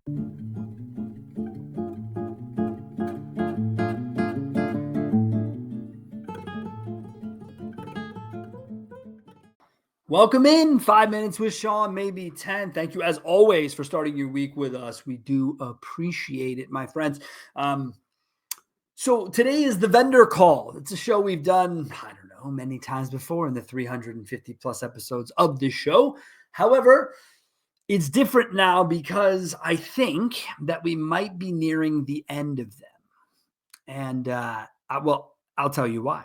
Welcome in 5 minutes with Sean, maybe 10. Thank you as always for starting your week with us. We do appreciate it, my friends. So today is the vendor call. It's a show we've done, I don't know, many times before in the 350 plus episodes of this show. However, it's different now because I think that we might be nearing the end of them. And I'll tell you why.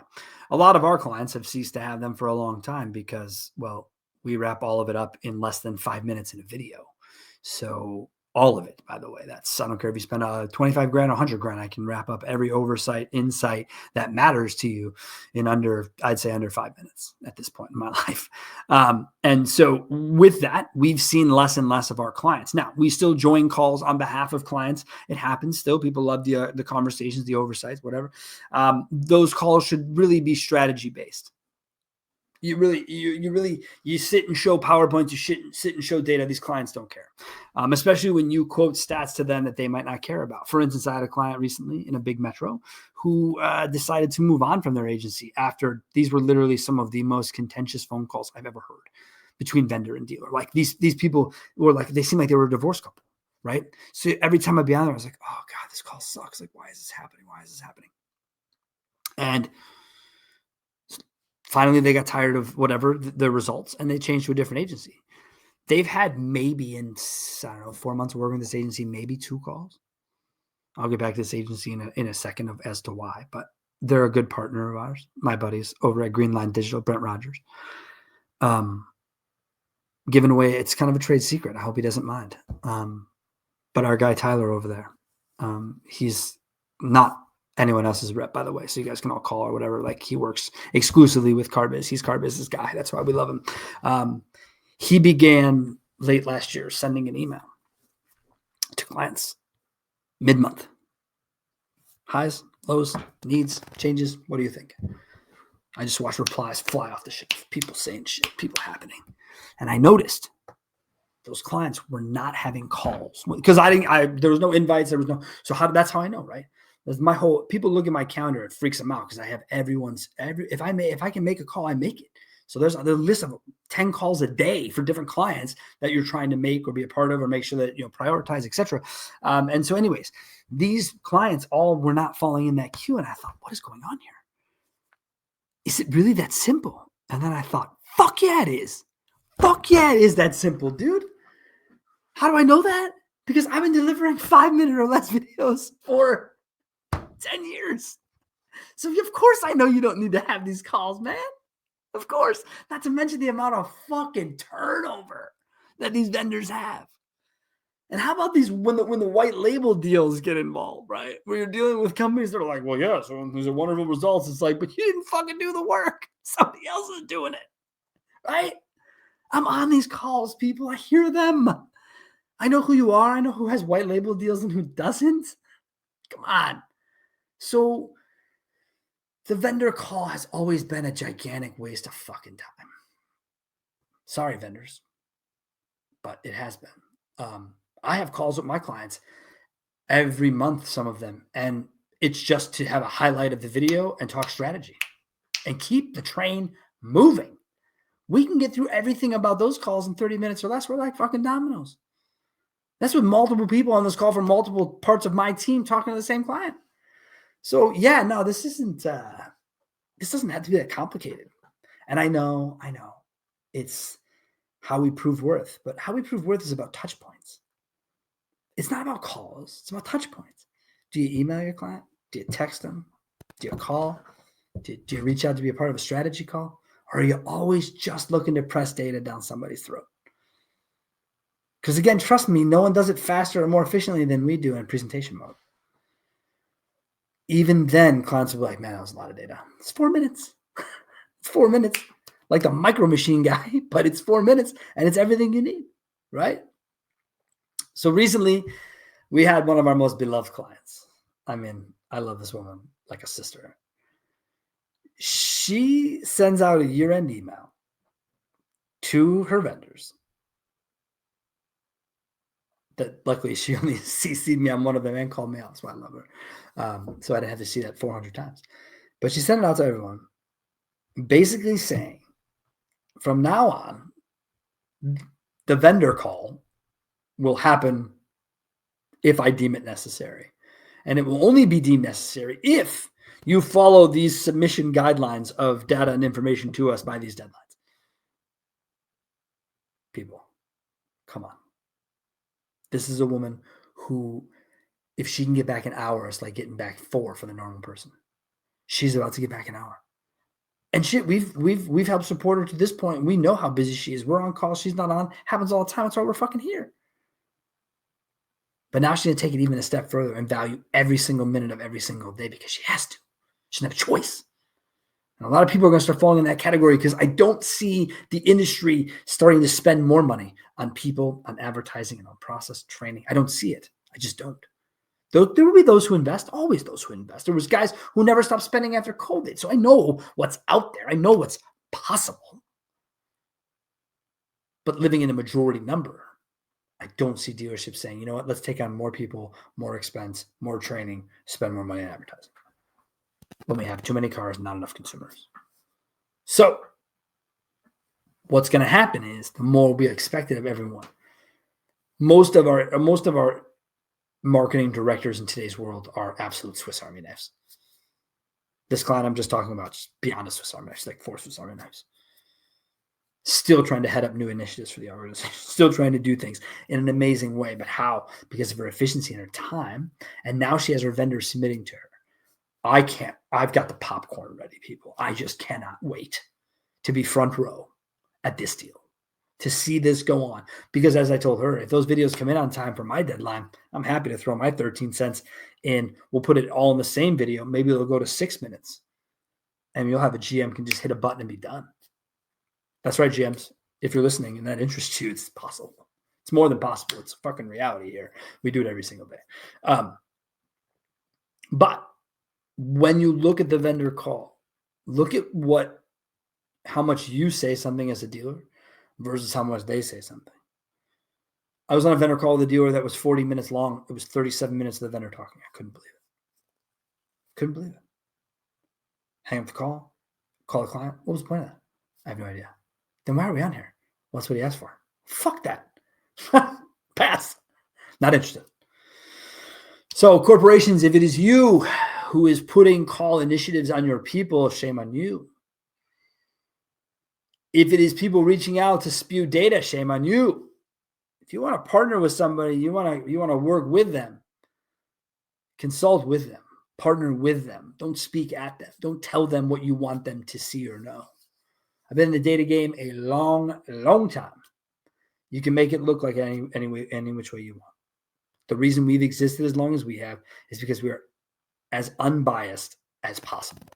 A lot of our clients have ceased to have them for a long time because, well, we wrap all of it up in less than 5 minutes in a video. So all of it, by the way, that's, I don't care if you spend 25 grand, 100 grand, I can wrap up every oversight, insight that matters to you in I'd say under 5 minutes at this point in my life. And so with that, we've seen less and less of our clients. Now, we still join calls on behalf of clients. It happens still. People love the conversations, the oversights, whatever. Those calls should really be strategy based. You sit and show PowerPoints, you sit and show data. These clients don't care, especially when you quote stats to them that they might not care about. For instance, I had a client recently in a big metro who decided to move on from their agency after these were literally some of the most contentious phone calls I've ever heard between vendor and dealer. Like these people were like, they seemed like they were a divorce couple, right? So every time I'd be on there, I was like, oh God, this call sucks. Like, why is this happening? Why is this happening? And finally, they got tired of whatever the results, and they changed to a different agency. They've had maybe in, I don't know, 4 months of working with this agency, maybe 2 calls. I'll get back to this agency in a second as to why, but they're a good partner of ours, my buddies over at Greenline Digital, Brent Rogers. Giving away, it's kind of a trade secret. I hope he doesn't mind. But our guy Tyler over there, he's not anyone else's rep, by the way, so you guys can all call or whatever. Like, he works exclusively with CardBiz. He's CardBiz's guy. That's why we love him. He began late last year sending an email to clients mid-month. Highs, lows, needs, changes. What do you think? I just watched replies fly off the shelf. People saying shit, people happening. And I noticed those clients were not having calls because there was no invites. There was no, that's how I know, right? People look at my calendar, it freaks them out because I have if I can make a call, I make it. So there's a list of 10 calls a day for different clients that you're trying to make or be a part of or make sure that, prioritize, etc. And so anyways, these clients all were not falling in that queue. And I thought, what is going on here? Is it really that simple? And then I thought, fuck yeah, it is. Fuck yeah, it is that simple, dude. How do I know that? Because I've been delivering 5-minute or less videos for 10 years. So of course I know you don't need to have these calls, man. Of course. Not to mention the amount of fucking turnover that these vendors have. And how about these when the white label deals get involved, right? Where you're dealing with companies that are like, well, yeah, so these are wonderful results. It's like, but you didn't fucking do the work. Somebody else is doing it, right? I'm on these calls, people. I hear them. I know who you are. I know who has white label deals and who doesn't. Come on. So the vendor call has always been a gigantic waste of fucking time. Sorry, vendors, but it has been. I have calls with my clients every month, some of them, and it's just to have a highlight of the video and talk strategy and keep the train moving. We can get through everything about those calls in 30 minutes or less. We're like fucking dominoes. That's with multiple people on this call from multiple parts of my team talking to the same client. So yeah, no, this doesn't have to be that complicated. And I know it's how we prove worth, but how we prove worth is about touch points. It's not about calls. It's about touch points. Do you email your client? Do you text them? Do you call? Do you reach out to be a part of a strategy call? Or are you always just looking to press data down somebody's throat? Because again, trust me, no one does it faster or more efficiently than we do in presentation mode. Even then, clients will be like, man, that was a lot of data. It's 4 minutes. It's 4 minutes. Like the micro machine guy, but it's 4 minutes and it's everything you need, right? So recently, we had one of our most beloved clients. I mean, I love this woman like a sister. She sends out a year-end email to her vendors that luckily she only CC'd me on one of them and called me out. That's why I love her. So I didn't have to see that 400 times. But she sent it out to everyone, basically saying, from now on, the vendor call will happen if I deem it necessary. And it will only be deemed necessary if you follow these submission guidelines of data and information to us by these deadlines. People, come on. This is a woman who, if she can get back an hour, it's like getting back 4 for the normal person. She's about to get back an hour. And shit, we've helped support her to this point. We know how busy she is. We're on call. She's not on. Happens all the time. That's why we're fucking here. But now she's going to take it even a step further and value every single minute of every single day because she has to. She doesn't have a choice. And a lot of people are going to start falling in that category because I don't see the industry starting to spend more money on people, on advertising, and on process training. I don't see it. I just don't. There will be those who invest, always those who invest. There was guys who never stopped spending after COVID. So I know what's out there. I know what's possible. But living in a majority number, I don't see dealerships saying, you know what, let's take on more people, more expense, more training, spend more money on advertising. When we have too many cars, not enough consumers. So what's going to happen is the more we expected of everyone. Most of our marketing directors in today's world are absolute Swiss Army knives. This client I'm just talking about, just beyond a Swiss Army knife, like 4 Swiss Army knives. Still trying to head up new initiatives for the organization, still trying to do things in an amazing way. But how? Because of her efficiency and her time. And now she has her vendors submitting to her. I've got the popcorn ready, people. I just cannot wait to be front row at this deal, to see this go on. Because as I told her, if those videos come in on time for my deadline, I'm happy to throw my 13 cents in. We'll put it all in the same video. Maybe it'll go to 6 minutes. And you'll have a GM can just hit a button and be done. That's right, GMs. If you're listening and that interests you, it's possible. It's more than possible. It's a fucking reality here. We do it every single day. But when you look at the vendor call, look at how much you say something as a dealer versus how much they say something. I was on a vendor call with a dealer that was 40 minutes long. It was 37 minutes of the vendor talking. I couldn't believe it. Couldn't believe it. Hang up the call the client. What was the point of that? I have no idea. Then why are we on here? Well, that's what he asked for. Fuck that. Pass. Not interested. So corporations, if it is you who is putting call initiatives on your people, shame on you. If it is people reaching out to spew data, shame on you. If you want to partner with somebody, you want to work with them, consult with them, partner with them. Don't speak at them. Don't tell them what you want them to see or know. I've been in the data game a long, long time. You can make it look like any which way you want. The reason we've existed as long as we have is because we are as unbiased as possible.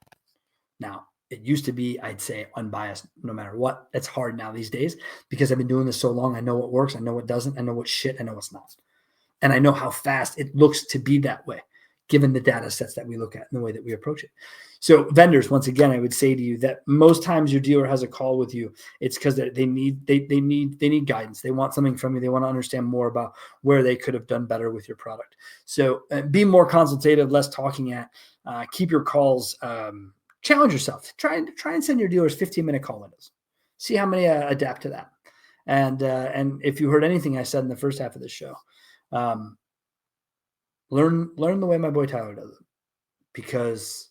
Now, it used to be, I'd say, unbiased no matter what. It's hard now these days because I've been doing this so long. I know what works. I know what doesn't. I know what's shit. I know what's not. And I know how fast it looks to be that way, given the data sets that we look at and the way that we approach it. So vendors, once again, I would say to you that most times your dealer has a call with you. It's because they need guidance. They want something from you. They want to understand more about where they could have done better with your product. So be more consultative, less talking at. Keep your calls. Challenge yourself. Try and send your dealers 15-minute call windows. See how many adapt to that. And if you heard anything I said in the first half of this show, learn the way my boy Tyler does it, because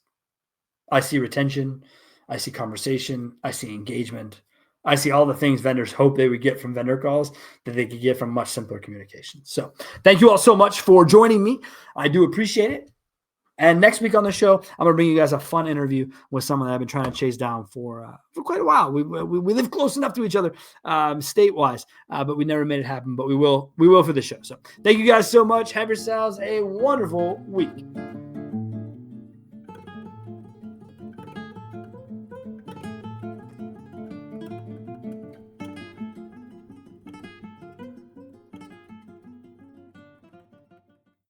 I see retention, I see conversation, I see engagement, I see all the things vendors hope they would get from vendor calls that they could get from much simpler communication. So thank you all so much for joining me. I do appreciate it. And next week on the show, I'm going to bring you guys a fun interview with someone that I've been trying to chase down for quite a while. We live close enough to each other state-wise, but we never made it happen. But we will for the show. So thank you guys so much. Have yourselves a wonderful week.